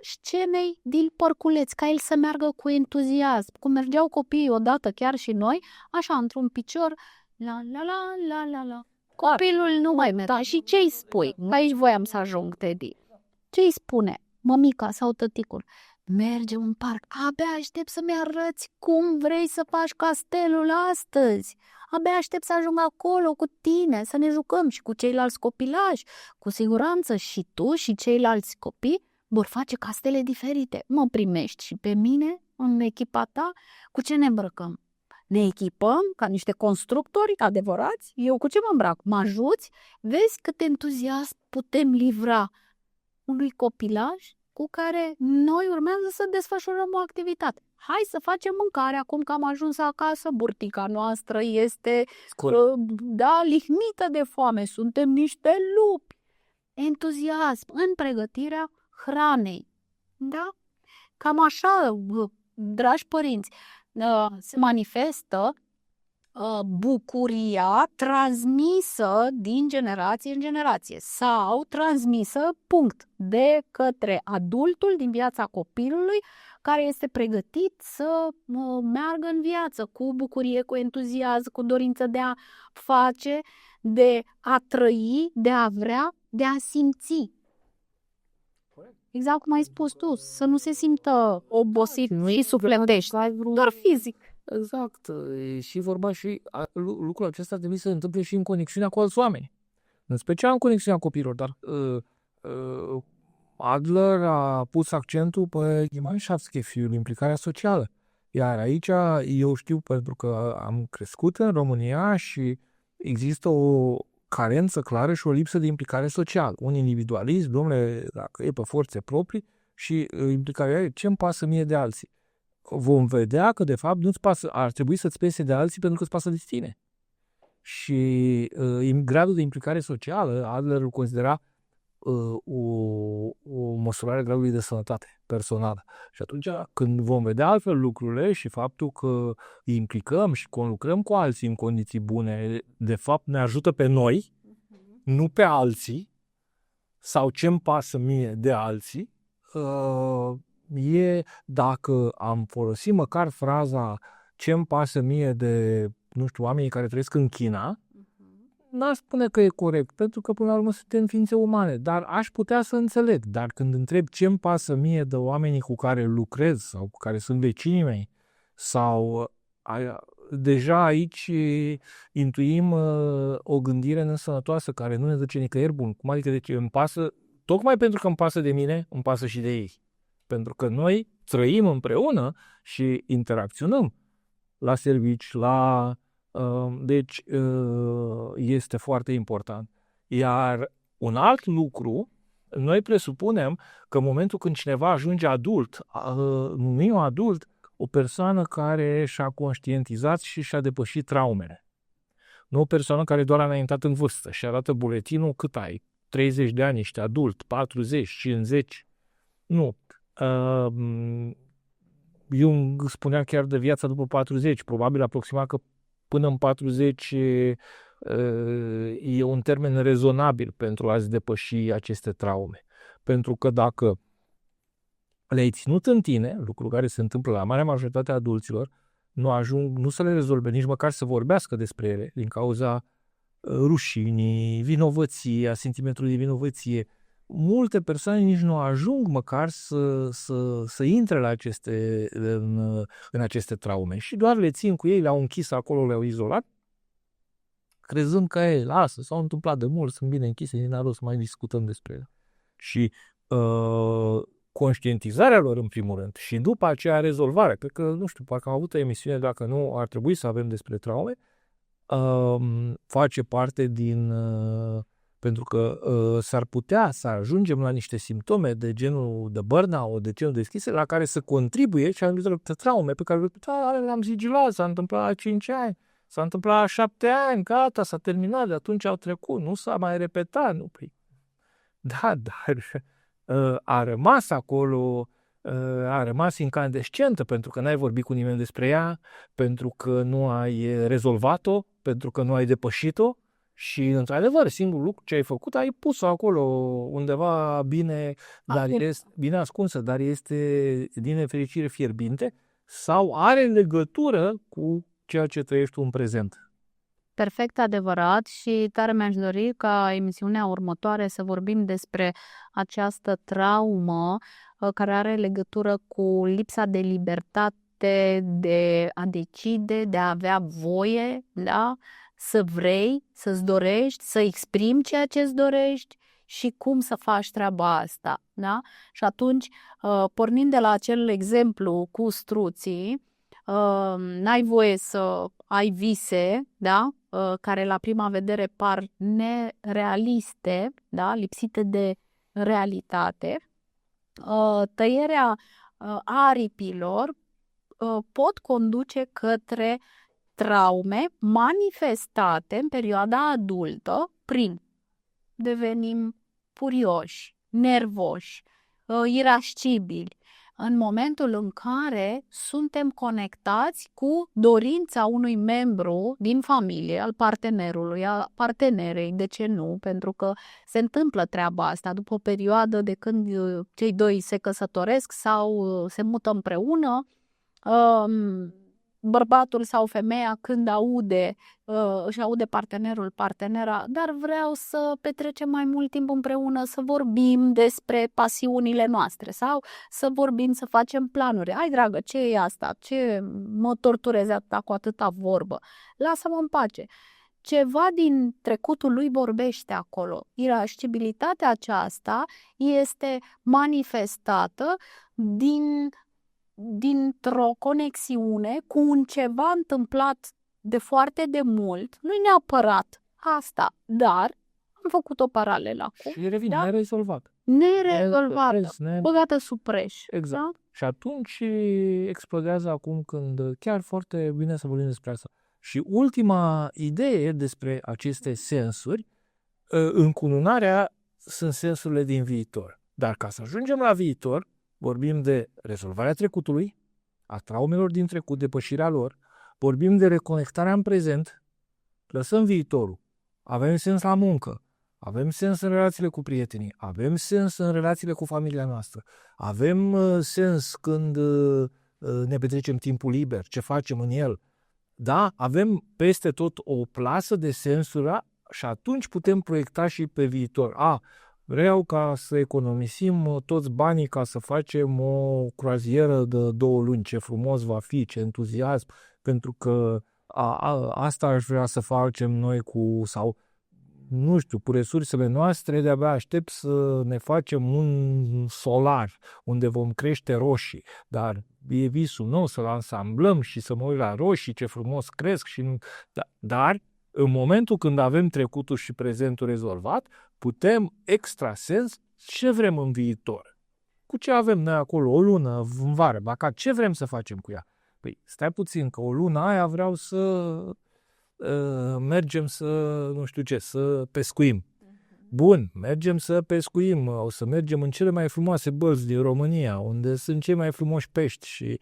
scenei din părculeț, ca el să meargă cu entuziasm. Cum mergeau copiii odată, chiar și noi, așa, într-un picior, la la la la la la. Copilul nu mai merge. Da, și ce-i spui? Aici voiam să ajung, Teddy. Ce-i spune mămica sau tăticul? Merge în parc. Abia aștept să-mi arăți cum vrei să faci castelul astăzi. Abia aștept să ajung acolo cu tine, să ne jucăm și cu ceilalți copilași. Cu siguranță și tu și ceilalți copii vor face castele diferite. Mă primești și pe mine în echipa ta? Cu ce ne îmbrăcăm? Ne echipăm ca niște constructori adevărați? Eu cu ce mă îmbrac? Mă ajuți? Vezi cât entuziasm putem livra unui copilaj cu care noi urmează să desfășurăm o activitate. Hai să facem mâncare acum că am ajuns acasă, burtica noastră este lihnită de foame, suntem niște lupi. Entuziasm în pregătirea hranei. Da? Cam așa, dragi părinți, se manifestă bucuria transmisă din generație în generație sau transmisă, de către adultul din viața copilului care este pregătit să meargă în viață cu bucurie, cu entuziasm, cu dorință de a face, de a trăi, de a vrea, de a simți. Exact cum ai spus tu, să nu se simtă obosit și sufletești, doar fizic. Exact. E și vorba și lucrul acesta trebuie să se întâmple și în conexiunea cu alți oameni. În special în conexiunea copiilor, dar Adler a pus accentul pe Gemeinschaftsgefühl, implicarea socială. Iar aici eu știu pentru că am crescut în România și există o carență clară și o lipsă de implicare socială. Un individualism, domnule, dacă e pe forțe proprii și implicarea e ce-mi pasă mie de alții. Vom vedea că, de fapt, nu-ți pasă, ar trebui să-ți pese de alții pentru că îți pasă de tine. Și gradul de implicare socială, Adler îl considera o măsurare a gradului de sănătate personală. Și atunci, când vom vedea altfel lucrurile și faptul că îi implicăm și conlucrăm cu alții în condiții bune, de fapt ne ajută pe noi, nu pe alții, sau ce-mi pasă mie de alții, e dacă am folosit măcar fraza ce-mi pasă mie de, nu știu, oamenii care trăiesc în China, n-aș spune că e corect, pentru că până la urmă suntem ființe umane, dar aș putea să înțeleg. Dar când întreb ce-mi pasă mie de oamenii cu care lucrez sau cu care sunt vecinii mei, sau deja aici intuim o gândire nesănătoasă care nu ne duce nicăieri bun. Cum adică de ce îmi pasă, tocmai pentru că îmi pasă de mine, îmi pasă și de ei. Pentru că noi trăim împreună și interacționăm la servici, deci este foarte important. Iar un alt lucru, noi presupunem că în momentul când cineva ajunge adult, numim adult o persoană care și-a conștientizat și și-a depășit traumele. Nu o persoană care doar a înaintat în vârstă și arată buletinul cât ai, 30 de ani, ești adult, 40, 50. Nu. Jung spunea chiar de viața după 40, probabil aproximat că până în 40 e un termen rezonabil pentru a-ți depăși aceste traume. Pentru că dacă le-ai ținut în tine, lucru care se întâmplă la marea majoritate a adulților, nu să le rezolve, nici măcar să vorbească despre ele, din cauza rușinii, vinovăției, a sentimentului de vinovăție. Multe persoane nici nu ajung măcar să intre la în aceste traume și doar le țin cu ei, le-au închis acolo, le-au izolat, crezând că lasă, s-au întâmplat de mult, sunt bine închise, din rost să mai discutăm despre ele. Și conștientizarea lor în primul rând și după aceea rezolvarea, cred că, nu știu, parcă am avut o emisiune, dacă nu ar trebui să avem despre traume, face parte din... pentru că s-ar putea să ajungem la niște simptome de genul de burnout, de genul de schise, la care să contribuie și anumite traume pe care le-am zigilat, s-a întâmplat la 5 ani, s-a întâmplat la 7 ani, gata, s-a terminat, de atunci au trecut, nu s-a mai repetat. Nu, păi. Da, dar a rămas acolo, a rămas incandescentă pentru că n-ai vorbit cu nimeni despre ea, pentru că nu ai rezolvat-o, pentru că nu ai depășit-o. Și, într-adevăr, singurul lucru ce ai făcut, ai pus-o acolo undeva bine, dar este bine ascunsă, dar este din nefericire fierbinte sau are legătură cu ceea ce trăiești tu în prezent. Perfect adevărat și tare mi-aș dori ca emisiunea următoare să vorbim despre această traumă care are legătură cu lipsa de libertate de a decide, de a avea voie, da? Să vrei, să-ți dorești, să exprimi ceea ce îți dorești și cum să faci treaba asta. Da? Și atunci, pornind de la acel exemplu cu struții, n-ai voie să ai vise, da? Care la prima vedere par nerealiste, da? Lipsite de realitate. Tăierea aripilor pot conduce către traume manifestate în perioada adultă prin devenim furioși, nervoși, irascibili, în momentul în care suntem conectați cu dorința unui membru din familie, al partenerului, a partenerei, de ce nu? Pentru că se întâmplă treaba asta după o perioadă de când cei doi se căsătoresc sau se mută împreună, bărbatul sau femeia când își aude partenerul, partenera, dar vreau să petrecem mai mult timp împreună, să vorbim despre pasiunile noastre sau să vorbim, să facem planuri. Ai, dragă, ce e asta? Ce mă torturezi atâta cu atâta vorbă? Lasă-mă în pace. Ceva din trecutul lui vorbește acolo. Irascibilitatea aceasta este manifestată dintr-o conexiune cu un ceva întâmplat de foarte de mult, nu neapărat asta, dar am făcut o paralelă acum. Și revin, Da? nerezolvat. Nerezolvată, Nerezolvat. băgată sub preș. Exact. Da? Și atunci explodează acum când chiar foarte bine să vorbim despre asta. Și ultima idee despre aceste sensuri, încununarea sunt sensurile din viitor. Dar ca să ajungem la viitor, vorbim de rezolvarea trecutului, a traumelor din trecut, depășirea lor, vorbim de reconectarea în prezent, lăsăm viitorul, avem sens la muncă, avem sens în relațiile cu prietenii, avem sens în relațiile cu familia noastră, avem sens când ne petrecem timpul liber, ce facem în el. Da, avem peste tot o plasă de sensuri și atunci putem proiecta și pe viitor. Vreau ca să economisim toți banii ca să facem o croazieră de 2 luni, ce frumos va fi, ce entuziasm, pentru că asta aș vrea să facem noi cu resursele noastre, de-abia aștept să ne facem un solar unde vom crește roșii, dar e visul nou să-l ansamblăm și să mă uit la roșii, ce frumos cresc, dar în momentul când avem trecutul și prezentul rezolvat, putem extrasens ce vrem în viitor. Cu ce avem noi acolo, o lună, în vară, ce vrem să facem cu ea? Păi stai puțin, că o lună aia vreau să mergem să pescuim. Bun, mergem să pescuim, o să mergem în cele mai frumoase bălți din România, unde sunt cei mai frumoși pești și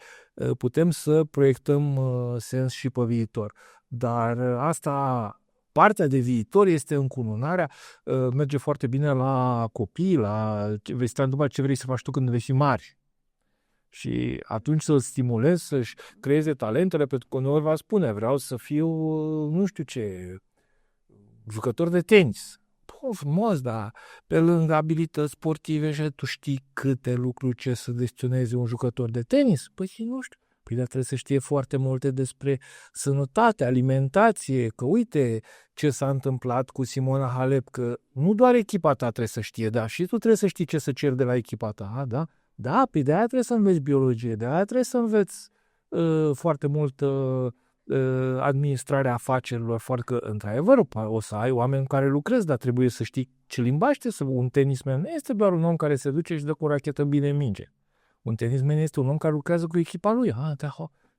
putem să proiectăm sens și pe viitor. Dar partea de viitor este încununarea, merge foarte bine la copii, vei sta întrebat ce vrei să faci tu când vei fi mari. Și atunci să-l stimulezi să-și creeze talentele, pentru că uneori va spune, vreau să fiu, nu știu ce, jucător de tenis. Frumos, dar pe lângă abilități sportive și tu știi câte lucruri ce să gestioneze un jucător de tenis? Păi nu știu. Păi dar trebuie să știe foarte multe despre sănătate, alimentație, că uite ce s-a întâmplat cu Simona Halep, că nu doar echipa ta trebuie să știe, da, și tu trebuie să știi ce să ceri de la echipa ta, da? Da, pe de aia trebuie să înveți biologie, de aia trebuie să înveți foarte mult administrarea afacerilor, foarte că, într-adevăr, o să ai oameni care lucrezi, dar trebuie să știi ce limbaj trebuie un tenismen. Nu este doar un om care se duce și dă cu o rachetă bine în minge. Un tenismen este un om care lucrează cu echipa lui.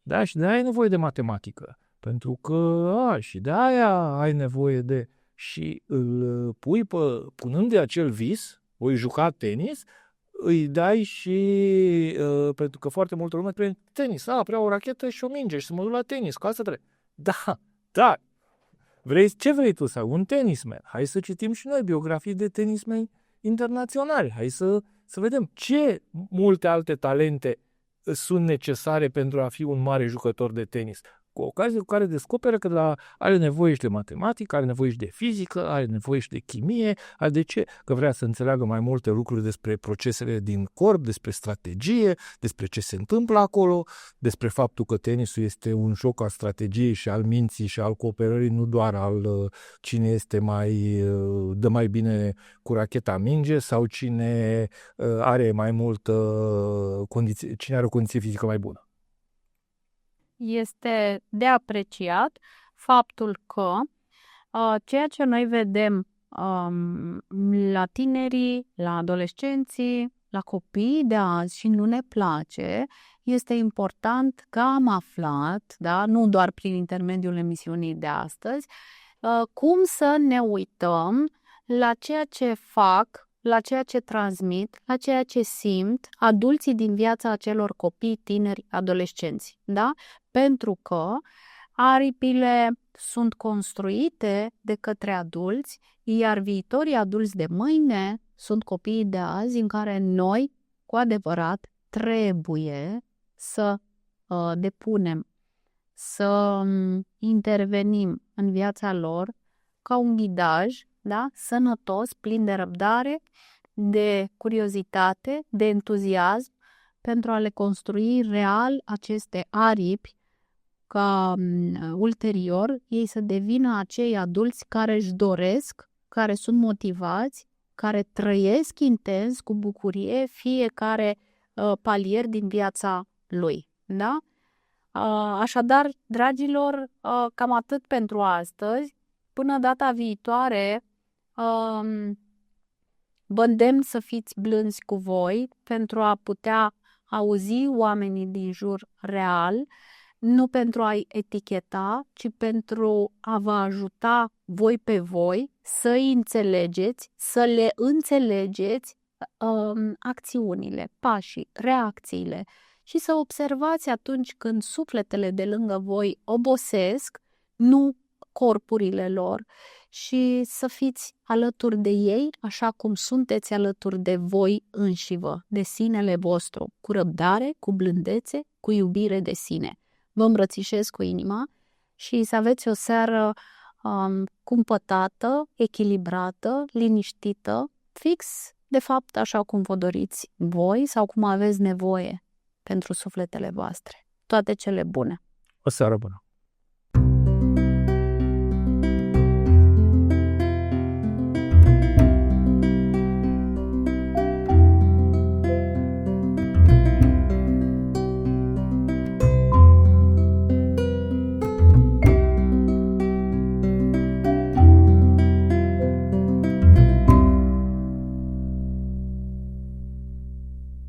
Da, și de aia ai nevoie de matematică. Pentru că, și de aia ai nevoie de... Și îl pui punând de acel vis, voi juca tenis, îi dai și, pentru că foarte multă lume trebuie tenis, vreau o rachetă și o minge și să mă duc la tenis, cu asta trebuie. Da, ce vrei tu să ai? Un tenisman. Hai să citim și noi biografii de tenismeni internaționali, hai să vedem ce multe alte talente sunt necesare pentru a fi un mare jucător de tenis. Cu ocazie cu care descoperă că are nevoie și de matematică, are nevoie și de fizică, are nevoie și de chimie. De ce? Că vrea să înțeleagă mai multe lucruri despre procesele din corp, despre strategie, despre ce se întâmplă acolo, despre faptul că tenisul este un joc al strategiei și al minții și al cooperării, nu doar al cine este dă mai bine cu racheta minge sau cine are mai multă cine are o condiție fizică mai bună. Este de apreciat faptul că ceea ce noi vedem la tinerii, la adolescenții, la copiii de azi și nu ne place, este important că am aflat, da, nu doar prin intermediul emisiunii de astăzi, cum să ne uităm la ceea ce fac, la ceea ce transmit, la ceea ce simt adulții din viața acelor copii, tineri, adolescenți, da? Pentru că aripile sunt construite de către adulți, iar viitorii adulți de mâine sunt copiii de azi, în care noi, cu adevărat, trebuie să depunem, să intervenim în viața lor ca un ghidaj, da? Sănătos, plin de răbdare, de curiozitate, de entuziasm, pentru a le construi real aceste aripi, ca ulterior ei să devină acei adulți care își doresc, care sunt motivați, care trăiesc intens, cu bucurie, fiecare palier din viața lui. Da? Așadar, dragilor, cam atât pentru astăzi. până data viitoare, vă îndemn să fiți blânzi cu voi pentru a putea auzi oamenii din jur real, nu pentru a-i eticheta, ci pentru a vă ajuta voi pe voi să-i înțelegeți, să le înțelegeți acțiunile, pașii, reacțiile și să observați atunci când sufletele de lângă voi obosesc, nu corpurile lor, și să fiți alături de ei așa cum sunteți alături de voi înșivă, de sinele vostru, cu răbdare, cu blândețe, cu iubire de sine. Vă îmbrățișez cu inima și să aveți o seară cumpătată, echilibrată, liniștită, fix, de fapt, așa cum vă doriți voi sau cum aveți nevoie pentru sufletele voastre. Toate cele bune! O seară bună!